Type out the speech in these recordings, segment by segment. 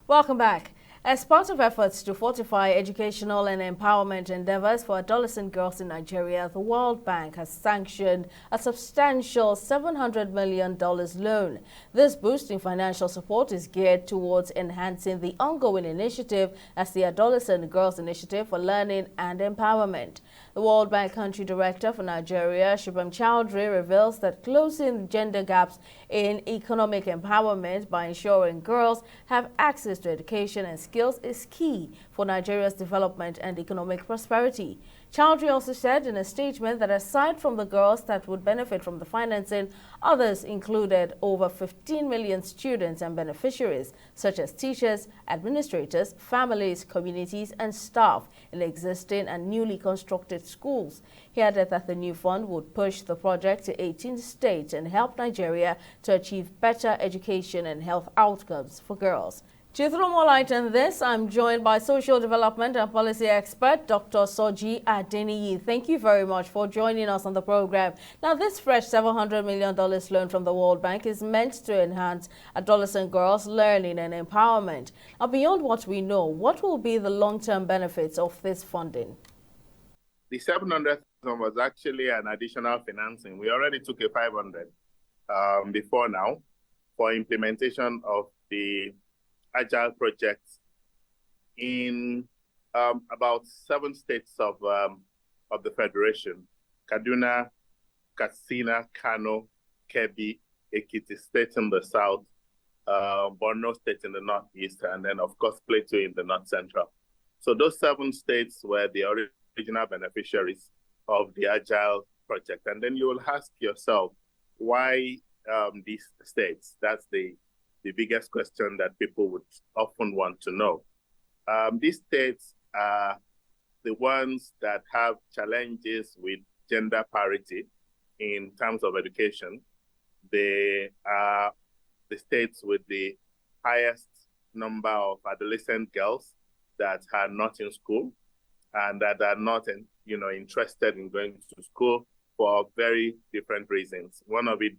Welcome back. As part of efforts to fortify educational and empowerment endeavors for adolescent girls in Nigeria, the World Bank has sanctioned a substantial $700 million loan. This boost in financial support is geared towards enhancing the ongoing initiative as the Adolescent Girls Initiative for Learning and Empowerment. The World Bank Country Director for Nigeria, Shubham Chowdhury, reveals that closing gender gaps in economic empowerment by ensuring girls have access to education and skills is key for Nigeria's development and economic prosperity. Chowdhury also said in a statement that aside from the girls that would benefit from the financing, others included over 15 million students and beneficiaries, such as teachers, administrators, families, communities, and staff in existing and newly constructed schools. He added that the new fund would push the project to 18 states and help Nigeria to achieve better education and health outcomes for girls. To throw more light on this, I'm joined by social development and policy expert, Dr. Soji Adeniyi. Thank you very much for joining us on the program. Now, this fresh $700 million loan from the World Bank is meant to enhance adolescent girls' learning and empowerment. Now, beyond what we know, what will be the long-term benefits of this funding? The 700 was actually an additional financing. We already took a 500 before now for implementation of the AGILE projects in about 7 states of the Federation: Kaduna, Katsina, Kano, Kebbi, Ekiti State in the south, Borno State in the northeast, and then, of course, Plateau in the north central. So those 7 states were the original beneficiaries of the AGILE project. And then you will ask yourself, why these states? That's the biggest question that people would often want to know. These states are the ones that have challenges with gender parity in terms of education. They are the states with the highest number of adolescent girls that are not in school and that are not interested in going to school for very different reasons. One of it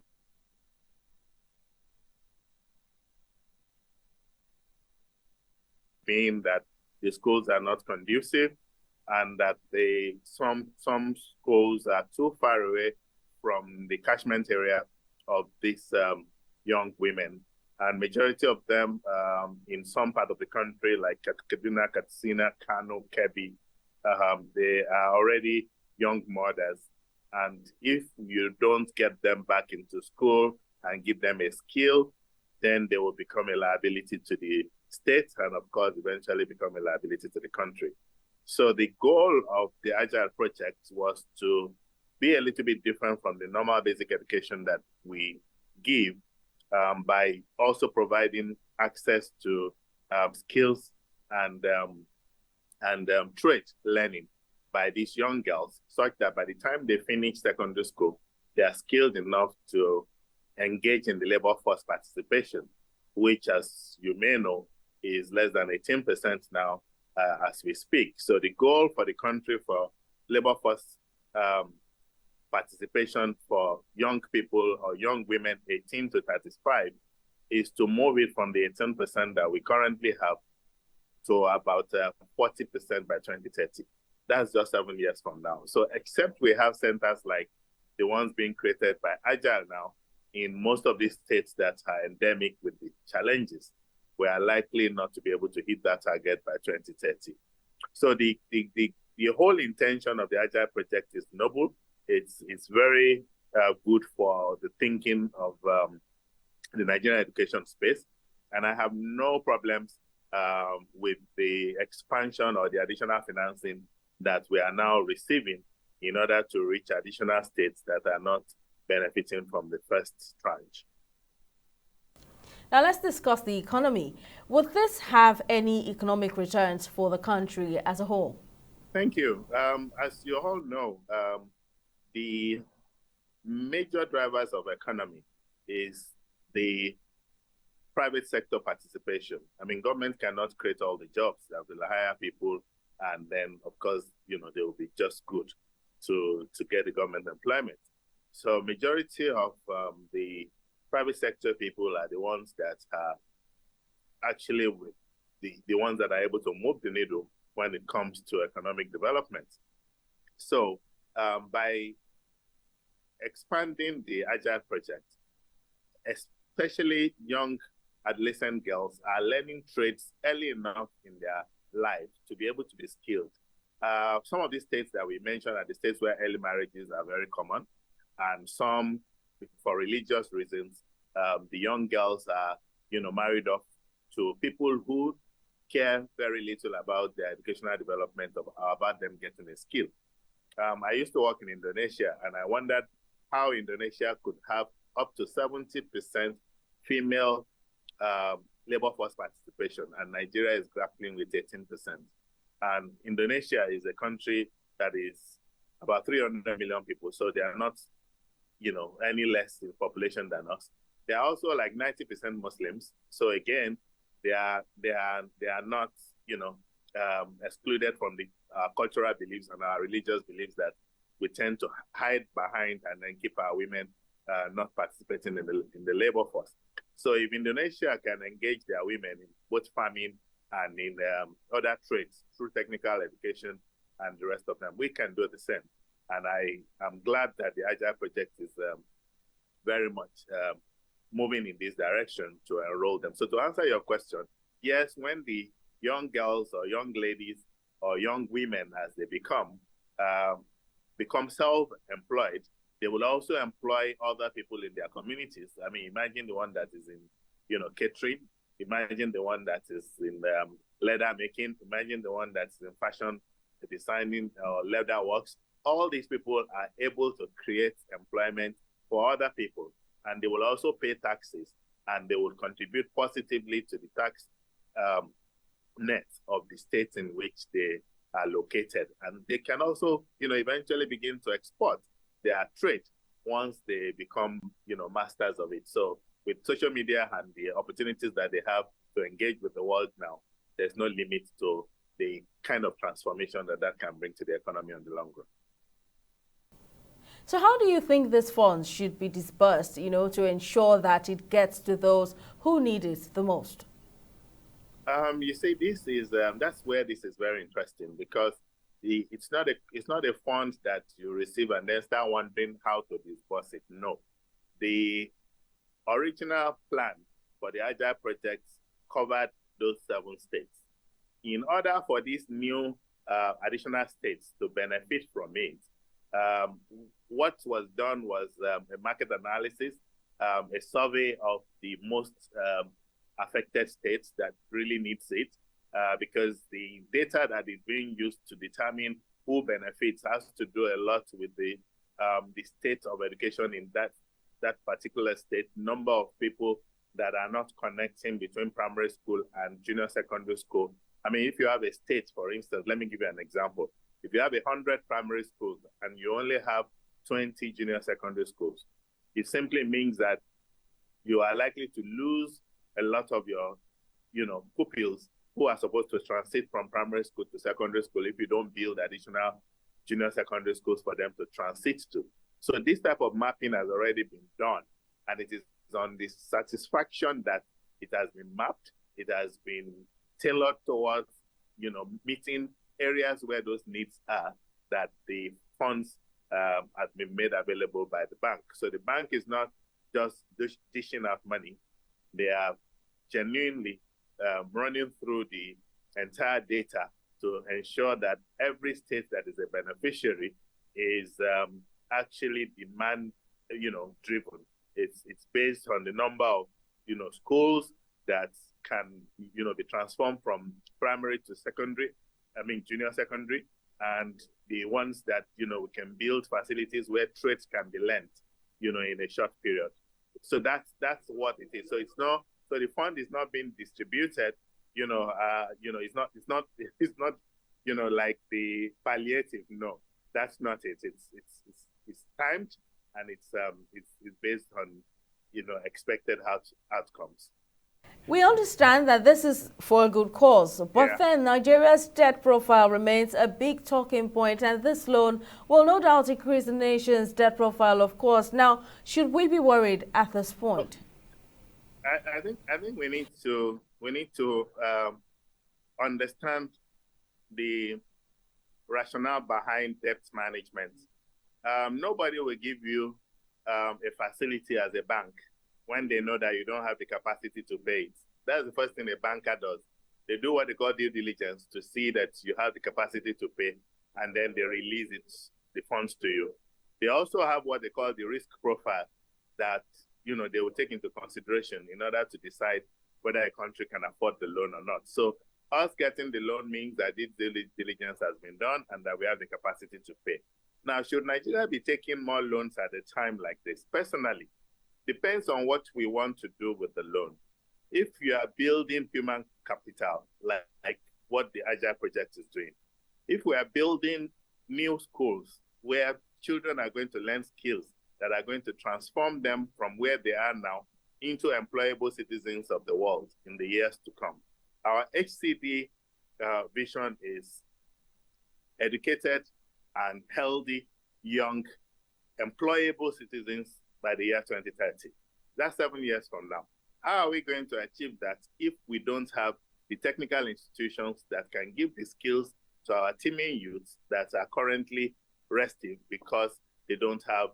being that the schools are not conducive and that some schools are too far away from the catchment area of these young women. And majority of them in some part of the country, like Kaduna, Katsina, Kano, Kebbi, they are already young mothers. And if you don't get them back into school and give them a skill, then they will become a liability to the state and, of course, eventually become a liability to the country. So the goal of the AGILE project was to be a little bit different from the normal basic education that we give by also providing access to skills and trade learning by these young girls, such that by the time they finish secondary school, they are skilled enough to engage in the labor force participation, which, as you may know, is less than 18% now as we speak. So the goal for the country for labor force participation for young people or young women 18 to 35 is to move it from the 18% that we currently have to about 40% by 2030. That's just 7 years from now. So except we have centers like the ones being created by AGILE now, in most of these states that are endemic with the challenges, we are likely not to be able to hit that target by 2030. So the whole intention of the AGILE project is noble. It's very good for the thinking of the Nigerian education space. And I have no problems with the expansion or the additional financing that we are now receiving in order to reach additional states that are not benefiting from the first tranche. Now let's discuss the economy. Would this have any economic returns for the country as a whole? Thank you. As you all know, the major drivers of economy is the private sector participation. I mean, government cannot create all the jobs. They will hire people, and then, of course, they will be just good to get the government employment. So majority of the private sector people are the ones that are actually the ones that are able to move the needle when it comes to economic development. So by expanding the AGILE project, especially young adolescent girls are learning trades early enough in their life to be able to be skilled. Some of these states that we mentioned are the states where early marriages are very common, and some, for religious reasons, the young girls are, married off to people who care very little about their educational development, about them getting a skill. I used to work in Indonesia, and I wondered how Indonesia could have up to 70% female labor force participation, and Nigeria is grappling with 18%. And Indonesia is a country that is about 300 million people, so they are not, any less in population than us. They are also like 90% Muslims, so again, they are not, excluded from the cultural beliefs and our religious beliefs that we tend to hide behind and then keep our women not participating in the labor force. So if Indonesia can engage their women in both farming and in other trades through technical education and the rest of them, we can do the same. And I am glad that the AGILE project is very much moving in this direction to enroll them. So to answer your question, yes, when the young girls or young ladies or young women, as they become self-employed, they will also employ other people in their communities. I mean, imagine the one that is in, catering. Imagine the one that is in leather making. Imagine the one that's in fashion designing or leather works. All these people are able to create employment for other people, and they will also pay taxes, and they will contribute positively to the tax net of the states in which they are located. And they can also, eventually begin to export their trade once they become, masters of it. So with social media and the opportunities that they have to engage with the world now, there's no limit to the kind of transformation that can bring to the economy in the long run. So how do you think these funds should be disbursed, to ensure that it gets to those who need it the most? You see, this is that's where this is very interesting, because it's not a fund that you receive and then start wondering how to disburse it. No, the original plan for the AGILE projects covered those 7 states. In order for these new additional states to benefit from it, what was done was a market analysis, a survey of the most affected states that really needs it, because the data that is being used to determine who benefits has to do a lot with the state of education in that particular state, number of people that are not connecting between primary school and junior secondary school. I mean, if you have a state, for instance, let me give you an example. If you have 100 primary schools and you only have 20 junior secondary schools, it simply means that you are likely to lose a lot of your, pupils who are supposed to transit from primary school to secondary school if you don't build additional junior secondary schools for them to transit to. So this type of mapping has already been done, and it is on the satisfaction that it has been mapped. It has been tailored towards, meeting areas where those needs are, that the funds have been made available by the bank. So the bank is not just dishing out money. They are genuinely running through the entire data to ensure that every state that is a beneficiary is actually demand, driven. It's based on the number of, schools that can, be transformed from primary to secondary, junior secondary, and the ones that, we can build facilities where trades can be learned, in a short period. So that's what it is. So it's not, so the fund is not being distributed, it's not, like the palliative. No, that's not it. It's timed, and it's based on, expected outcomes. We understand that this is for a good cause, but then Nigeria's debt profile remains a big talking point, and this loan will no doubt increase the nation's debt profile, of course. Now, should we be worried at this point? I think we need to understand the rationale behind debt management. Nobody will give you a facility as a bank when they know that you don't have the capacity to pay it. That's the first thing a banker does. They do what they call due diligence to see that you have the capacity to pay, and then they release the funds to you. They also have what they call the risk profile that they will take into consideration in order to decide whether a country can afford the loan or not. So us getting the loan means that this due diligence has been done and that we have the capacity to pay. Now, should Nigeria be taking more loans at a time like this? Personally, depends on what we want to do with the loan. If you are building human capital, like what the AGILE project is doing, if we are building new schools where children are going to learn skills that are going to transform them from where they are now into employable citizens of the world in the years to come. Our HCD vision is educated and healthy, young, employable citizens by the year 2030. That's 7 years from now. How are we going to achieve that if we don't have the technical institutions that can give the skills to our teeming youths that are currently restive because they don't have,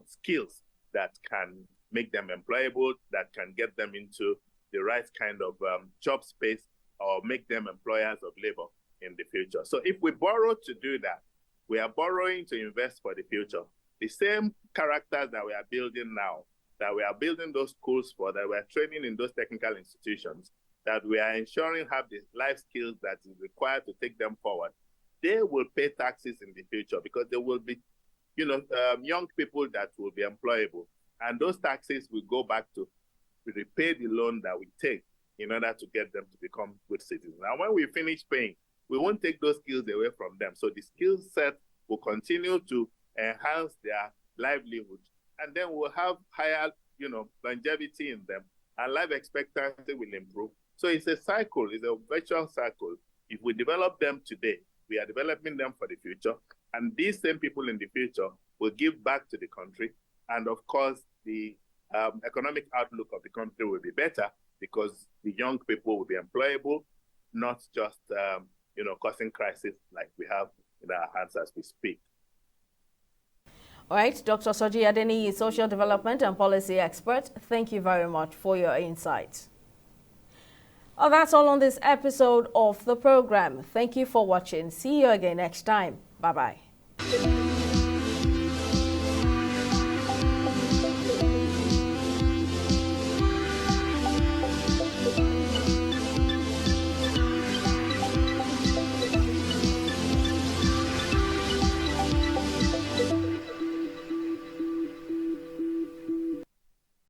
skills that can make them employable, that can get them into the right kind of job space or make them employers of labor in the future. So if we borrow to do that, we are borrowing to invest for the future. The same characters that we are building now, that we are building those schools for, that we are training in those technical institutions, that we are ensuring have the life skills that is required to take them forward, they will pay taxes in the future because there will be, young people that will be employable. And those taxes will go back to repay the loan that we take in order to get them to become good citizens. And when we finish paying, we won't take those skills away from them. So the skill set will continue to enhance their livelihood. And then we'll have higher, longevity in them. And life expectancy will improve. So it's a cycle, it's a virtual cycle. If we develop them today, we are developing them for the future. And these same people in the future will give back to the country. And of course, the economic outlook of the country will be better because the young people will be employable, not just, causing crisis like we have in our hands as we speak. All right, Dr. Soji Adeniyi, social development and policy expert, thank you very much for your insights. Oh, that's all on this episode of the program. Thank you for watching. See you again next time. Bye-bye.